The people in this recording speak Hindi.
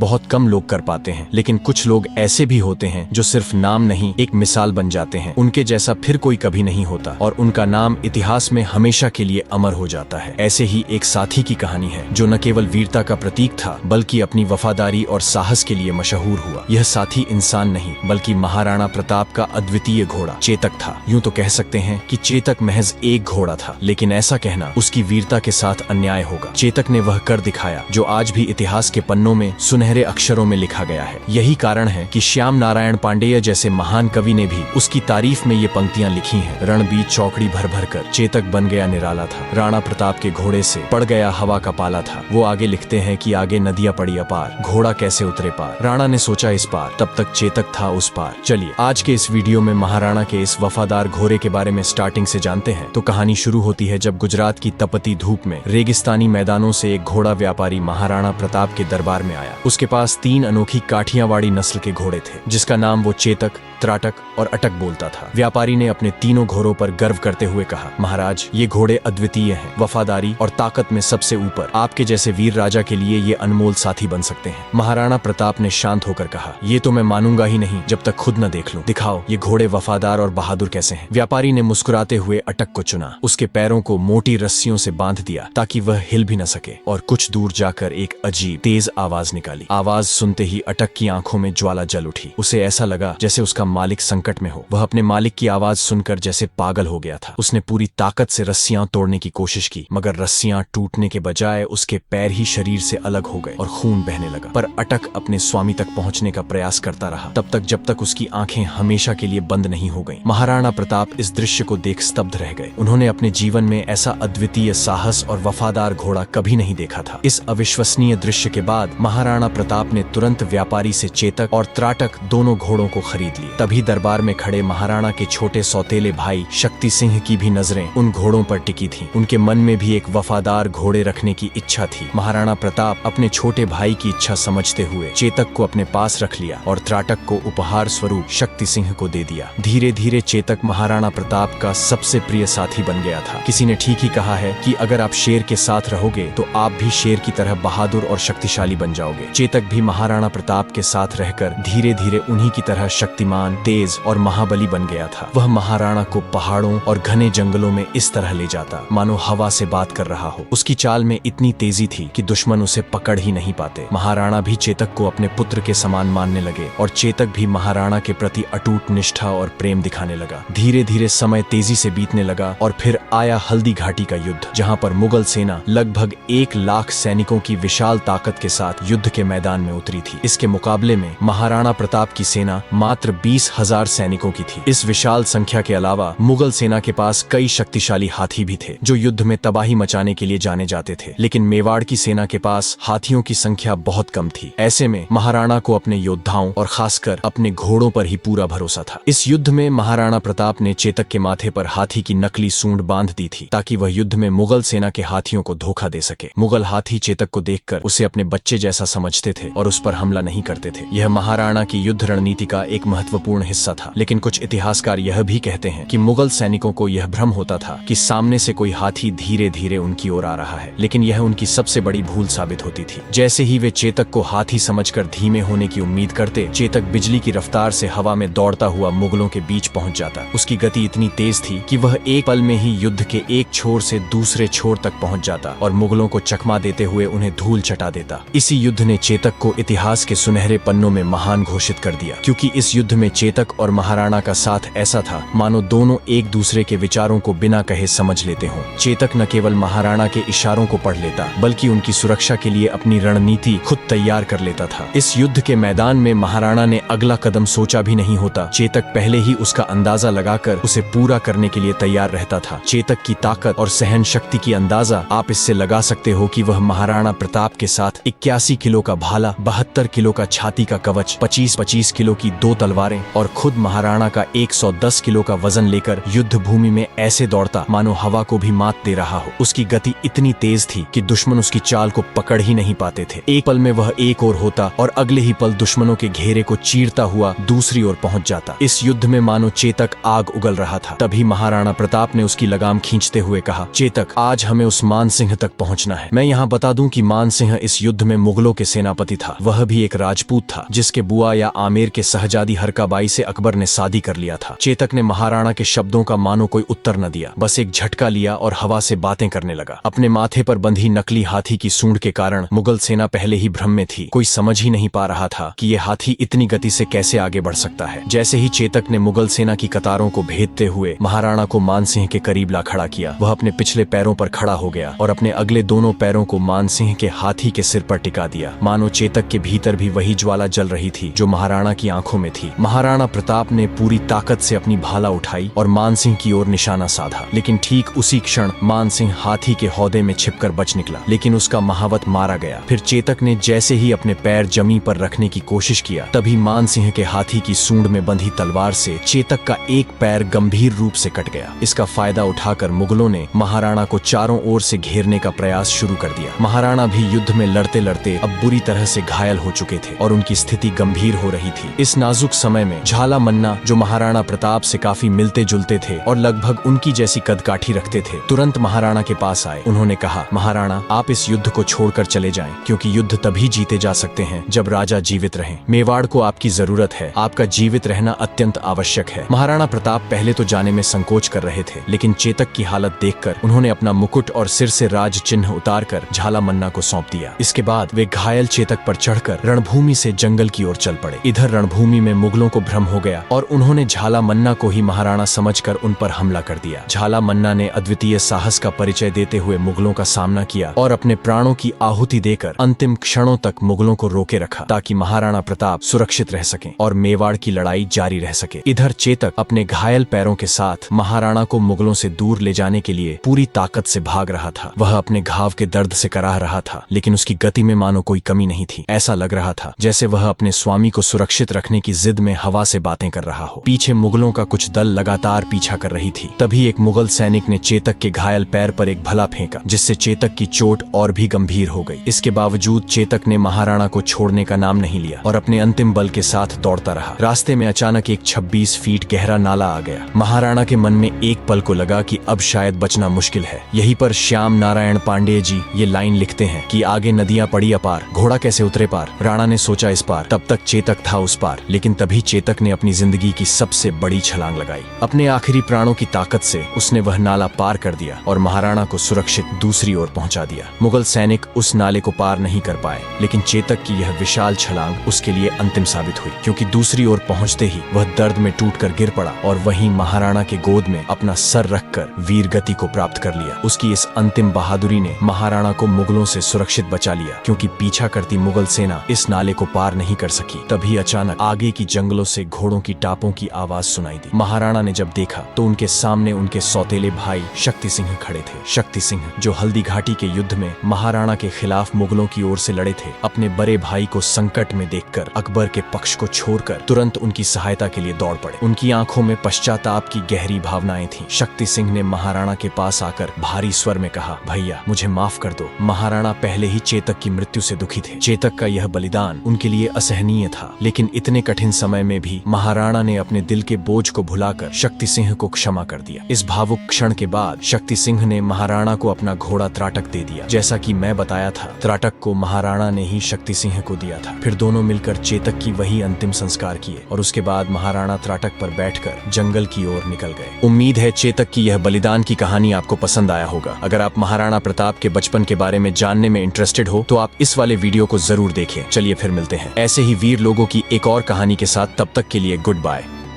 बहुत कम लोग कर पाते हैं, लेकिन कुछ लोग ऐसे भी होते हैं जो सिर्फ नाम नहीं एक मिसाल बन जाते हैं। उनके जैसा फिर कोई कभी नहीं होता और उनका नाम इतिहास में हमेशा के लिए अमर हो जाता है। ऐसे ही एक साथी की कहानी है जो न केवल वीरता का प्रतीक था बल्कि अपनी वफादारी और साहस के लिए मशहूर हुआ। यह साथी इंसान नहीं बल्कि महाराणा प्रताप का अद्वितीय घोड़ा चेतक था। यूं तो कह सकते हैं कि चेतक महज एक घोड़ा था, लेकिन ऐसा कहना उसकी वीरता के साथ अन्याय होगा। चेतक ने वह कर दिखाया जो आज भी इतिहास के पन्नों में सुनहरे अक्षरों में लिखा गया है। यही कारण है कि श्याम नारायण पांडेय जैसे महान कवि ने भी उसकी तारीफ में ये पंक्तियां लिखी हैं। रण बीच चौकड़ी भर भर कर चेतक बन गया निराला था, राणा प्रताप के घोड़े से पड़ गया हवा का पाला था। वो आगे लिखते हैं कि आगे नदियां पड़ी अपार, घोड़ा कैसे उतरे पार, राणा ने सोचा इस पार, तब तक चेतक था उस पार। चलिए आज के इस वीडियो में महाराणा के इस वफादार घोड़े के बारे में स्टार्टिंग से जानते हैं। तो कहानी शुरू होती है जब गुजरात की तपती धूप में रेगिस्तानी मैदानों से एक घोड़ा व्यापारी महाराणा प्रताप के दरबार में आया। उसके पास 3 अनोखी काठियावाड़ी नस्ल के घोड़े थे, जिसका नाम वो चेतक, त्राटक और अटक बोलता था। व्यापारी ने अपने तीनों घोड़ों पर गर्व करते हुए कहा, महाराज ये घोड़े अद्वितीय हैं, वफादारी और ताकत में सबसे ऊपर। आपके जैसे वीर राजा के लिए ये अनमोल साथी बन सकते हैं। महाराणा प्रताप ने शांत होकर कहा, ये तो मैं मानूंगा ही नहीं जब तक खुद न देख लूं। दिखाओ ये घोड़े वफादार और बहादुर कैसे हैं। व्यापारी ने मुस्कुराते हुए अटक को चुना। उसके पैरों को मोटी रस्सियों से बांध दिया ताकि वह हिल भी न सके और कुछ दूर जाकर एक अजीब तेज आवाज निकाली। आवाज सुनते ही अटक की आंखों में ज्वाला जल उठी। उसे ऐसा लगा जैसे उसका मालिक संकट में हो। वह अपने मालिक की आवाज सुनकर जैसे पागल हो गया था। उसने पूरी ताकत से रस्सियां तोड़ने की कोशिश की, मगर रस्सियां टूटने के बजाय उसके पैर ही शरीर से अलग हो गए और खून बहने लगा। पर अटक अपने स्वामी तक पहुंचने का प्रयास करता रहा, तब तक जब तक उसकी आंखें हमेशा के लिए बंद नहीं हो गईं। महाराणा प्रताप इस दृश्य को देख स्तब्ध रह गए। उन्होंने अपने जीवन में ऐसा अद्वितीय साहस और वफादार घोड़ा कभी नहीं देखा था। इस अविश्वसनीय दृश्य के बाद महाराणा प्रताप ने तुरंत व्यापारी से चेतक और त्राटक दोनों घोड़ों को खरीद लिए। तभी दरबार में खड़े महाराणा के छोटे सौतेले भाई शक्ति सिंह की भी नजरें उन घोड़ों पर टिकी थीं। उनके मन में भी एक वफादार घोड़े रखने की इच्छा थी। महाराणा प्रताप अपने छोटे भाई की इच्छा समझते हुए चेतक को अपने पास रख लिया और त्राटक को उपहार स्वरूप शक्ति सिंह को दे दिया। धीरे धीरे चेतक महाराणा प्रताप का सबसे प्रिय साथी बन गया था। किसी ने ठीक ही कहा है कि अगर आप शेर के साथ रहोगे तो आप भी शेर की तरह बहादुर और शक्तिशाली बन जाओगे। चेतक भी महाराणा प्रताप के साथ रहकर धीरे धीरे उन्हीं की तरह शक्तिमान, तेज और महाबली बन गया था। वह महाराणा को पहाड़ों और घने जंगलों में इस तरह ले जाता मानो हवा से बात कर रहा हो। उसकी चाल में इतनी तेजी थी कि दुश्मन उसे पकड़ ही नहीं पाते। महाराणा भी चेतक को अपने पुत्र के समान मानने लगे और चेतक भी महाराणा के प्रति अटूट निष्ठा और प्रेम दिखाने लगा। धीरे धीरे समय तेजी से बीतने लगा और फिर आया हल्दी घाटी का युद्ध, जहां पर मुगल सेना लगभग 1 लाख सैनिकों की विशाल ताकत के साथ युद्ध के मैदान में उतरी थी। इसके मुकाबले में महाराणा प्रताप की सेना मात्र 20,000 सैनिकों की थी। इस विशाल संख्या के अलावा मुगल सेना के पास कई शक्तिशाली हाथी भी थे जो युद्ध में तबाही मचाने के लिए जाने जाते थे, लेकिन मेवाड़ की सेना के पास हाथियों की संख्या बहुत कम थी। ऐसे में महाराणा को अपने योद्धाओं और खासकर अपने घोड़ों पर ही पूरा भरोसा था। इस युद्ध में महाराणा प्रताप ने चेतक के माथे पर हाथी की नकली सूंड बांध दी थी ताकि वह युद्ध में मुगल सेना के हाथियों को धोखा दे सके। मुगल हाथी चेतक को देखकर उसे अपने बच्चे जैसा समझते थे और उस पर हमला नहीं करते थे। यह महाराणा की युद्ध रणनीति का एक महत्वपूर्ण हिस्सा था। लेकिन कुछ इतिहासकार यह भी कहते हैं कि मुगल सैनिकों को यह भ्रम होता था कि सामने से कोई हाथी धीरे धीरे उनकी ओर आ रहा है, लेकिन यह उनकी सबसे बड़ी भूल साबित होती थी। जैसे ही वे चेतक को हाथी समझकर धीमे होने की उम्मीद करते, चेतक बिजली की रफ्तार से हवा में दौड़ता हुआ मुगलों के बीच पहुंच जाता। उसकी गति इतनी तेज थी कि वह एक पल में ही युद्ध के एक छोर से दूसरे छोर तक पहुंच जाता और मुगलों को चकमा देते हुए उन्हें धूल चटा देता। इसी युद्ध ने चेतक को इतिहास के सुनहरे पन्नों में महान घोषित कर दिया, क्योंकि इस युद्ध में चेतक और महाराणा का साथ ऐसा था मानो दोनों एक दूसरे के विचारों को बिना कहे समझ लेते हों। चेतक न केवल महाराणा के इशारों को पढ़ लेता बल्कि उनकी सुरक्षा के लिए अपनी रणनीति खुद तैयार कर लेता था। इस युद्ध के मैदान में महाराणा ने अगला कदम सोचा भी नहीं होता, चेतक पहले ही उसका अंदाजा लगाकर उसे पूरा करने के लिए तैयार रहता था। चेतक की ताकत और सहन शक्ति की अंदाजा आप इससे लगा सकते हो कि वह महाराणा प्रताप के साथ 81 किलो का भाला, 72 किलो का छाती का कवच, 25-25 किलो की 2 तलवारें, और खुद महाराणा का 110 किलो का वजन लेकर युद्ध भूमि में ऐसे दौड़ता मानो हवा को भी मात दे रहा हो। उसकी गति इतनी तेज थी कि दुश्मन उसकी चाल को पकड़ ही नहीं पाते थे। एक पल में वह एक ओर होता और अगले ही पल दुश्मनों के घेरे को चीरता हुआ दूसरी ओर पहुंच जाता। इस युद्ध में मानो चेतक आग उगल रहा था। तभी महाराणा प्रताप ने उसकी लगाम खींचते हुए कहा, चेतक, आज हमें उस मानसिंह तक पहुंचना है। मैं यहाँ बता दूं कि मानसिंह इस युद्ध में मुगलों के सेनापति था। वह भी एक राजपूत था जिसके बुआ या आमेर के सहजादी हरकाबाई से अकबर ने शादी कर लिया था। चेतक ने महाराणा के शब्दों का मानो कोई उत्तर न दिया, बस एक झटका लिया और हवा से बातें करने लगा। अपने माथे पर बंधी नकली हाथी की सूंड के कारण मुगल सेना पहले ही भ्रम में थी। कोई समझ ही नहीं पा रहा था कि ये हाथी इतनी गति से कैसे आगे बढ़ सकता है। जैसे ही चेतक ने मुगल सेना की कतारों को भेदते हुए महाराणा को मानसिंह के करीब ला खड़ा किया, वह अपने पिछले पैरों पर खड़ा हो गया और अपने अगले दोनों पैरों को मानसिंह के हाथी के सिर पर टिका दिया। मानो चेतक के भीतर भी वही ज्वाला जल रही थी जो महाराणा की आंखों में थी। महाराणा प्रताप ने पूरी ताकत से अपनी भाला उठाई और मानसिंह की ओर निशाना साधा, लेकिन ठीक उसी क्षण मानसिंह हाथी के हौदे में छिपकर बच निकला, लेकिन उसका महावत मारा गया। फिर चेतक ने जैसे ही अपने पैर जमीन पर रखने की कोशिश किया, तभी मानसिंह के हाथी की सूंड में बंधी तलवार से चेतक का एक पैर गंभीर रूप से कट गया। इसका फायदा उठाकर मुगलों ने महाराणा को चारों ओर से घेरने का प्रयास शुरू कर दिया। महाराणा भी युद्ध में लड़ते लड़ते अब बुरी तरह से घायल हो चुके थे और उनकी स्थिति गंभीर हो रही थी। इस नाजुक समय में झाला मन्ना, जो महाराणा प्रताप से काफी मिलते जुलते थे और लगभग उनकी जैसी कदकाठी रखते थे, तुरंत महाराणा के पास आए। उन्होंने कहा, महाराणा, आप इस युद्ध को छोड़कर चले जाएं, क्योंकि युद्ध तभी जीते जा सकते हैं जब राजा जीवित रहें। मेवाड़ को आपकी जरूरत है, आपका जीवित रहना अत्यंत आवश्यक है। महाराणा प्रताप पहले तो जाने में संकोच कर रहे थे, लेकिन चेतक की हालत देखकर उन्होंने अपना मुकुट और सिर से राज चिन्ह उतारकर झाला मन्ना को सौंप दिया। इसके बाद वे घायल चेतक पर चढ़कर रणभूमि से जंगल की ओर चल पड़े। इधर रणभूमि में मुगलों को भ्रम हो गया और उन्होंने झाला मन्ना को ही महाराणा समझकर उन पर हमला कर दिया। झाला मन्ना ने अद्वितीय साहस का परिचय देते हुए मुगलों का सामना किया और अपने प्राणों की आहुति देकर अंतिम क्षणों तक मुगलों को रोके रखा, ताकि महाराणा प्रताप सुरक्षित रह सकें और मेवाड़ की लड़ाई जारी रह सके। इधर चेतक अपने घायल पैरों के साथ महाराणा को मुगलों से दूर ले जाने के लिए पूरी ताकत से भाग रहा था। वह अपने घाव के दर्द से कराह रहा था, लेकिन उसकी गति में मानो कोई कमी नहीं थी। ऐसा लग रहा था जैसे वह अपने स्वामी को सुरक्षित रखने की जिद में हवा से बातें कर रहा हो। पीछे मुगलों का कुछ दल लगातार पीछा कर रही थी। तभी एक मुगल सैनिक ने चेतक के घायल पैर पर एक भला फेंका, जिससे चेतक की चोट और भी गंभीर हो गई। इसके बावजूद चेतक ने महाराणा को छोड़ने का नाम नहीं लिया और अपने अंतिम बल के साथ दौड़ता रहा। रास्ते में अचानक एक 26 फीट गहरा नाला आ गया। महाराणा के मन में एक पल को लगा कि अब शायद बचना मुश्किल है। यहीं पर श्याम नारायण पांडेय जी ये लाइन लिखते हैं कि आगे नदियां पड़ी अपार, घोड़ा कैसे उतरे पार। राणा ने सोचा इस पार, तब तक चेतक था उस पार, लेकिन तभी चेतक ने अपनी जिंदगी की सबसे बड़ी छलांग लगाई। अपने आखिरी प्राणों की ताकत से उसने वह नाला पार कर दिया और महाराणा को सुरक्षित दूसरी ओर पहुंचा दिया। मुगल सैनिक उस नाले को पार नहीं कर पाए, लेकिन चेतक की यह विशाल छलांग उसके लिए अंतिम साबित हुई, क्योंकि दूसरी ओर पहुंचते ही वह दर्द में टूटकर गिर पड़ा और वहीं महाराणा के गोद में अपना सर रखकर वीर गति को प्राप्त कर लिया। उसकी इस अंतिम बहादुरी ने महाराणा को मुगलों से सुरक्षित बचा लिया, क्योंकि पीछा करती मुगल सेना इस नाले को पार नहीं कर सकी। तभी अचानक आगे की जंगलों से घोड़ों की टापों की आवाज सुनाई दी। महाराणा ने जब देखा तो उनके सामने उनके सौतेले भाई शक्ति सिंह खड़े थे। शक्ति सिंह, जो हल्दी घाटी के युद्ध में महाराणा के खिलाफ मुगलों की ओर से लड़े थे, अपने बड़े भाई को संकट में देखकर अकबर के पक्ष को छोड़कर तुरंत उनकी सहायता के लिए दौड़ पड़े। उनकी आंखों में पश्चाताप की गहरी भावनाएं थीं। शक्ति सिंह ने महाराणा के पास आकर भारी स्वर में कहा, भैया मुझे माफ कर दो। महाराणा पहले ही चेतक की मृत्यु से दुखी थे। चेतक का यह बलिदान उनके लिए असहनीय था, लेकिन इतने कठिन समय में भी महाराणा ने अपने दिल के बोझ को भुलाकर शक्ति सिंह को क्षमा कर दिया। इस भावुक क्षण के बाद शक्ति सिंह ने महाराणा को अपना घोड़ा त्राटक दे दिया। जैसा कि मैं बताया था, त्राटक को महाराणा ने ही शक्ति सिंह को दिया था। फिर दोनों मिलकर चेतक की वही अंतिम संस्कार किए और उसके बाद महाराणा त्राटक पर बैठकर जंगल की ओर निकल गए। उम्मीद है चेतक की यह बलिदान की कहानी आपको पसंद आया होगा। अगर आप महाराणा प्रताप के बचपन के बारे में जानने में इंटरेस्टेड हो तो आप इस वाले वीडियो को जरूर देखें। चलिए फिर मिलते हैं ऐसे ही वीर लोगों की एक और कहानी के साथ। तब तक के लिए गुड बाय।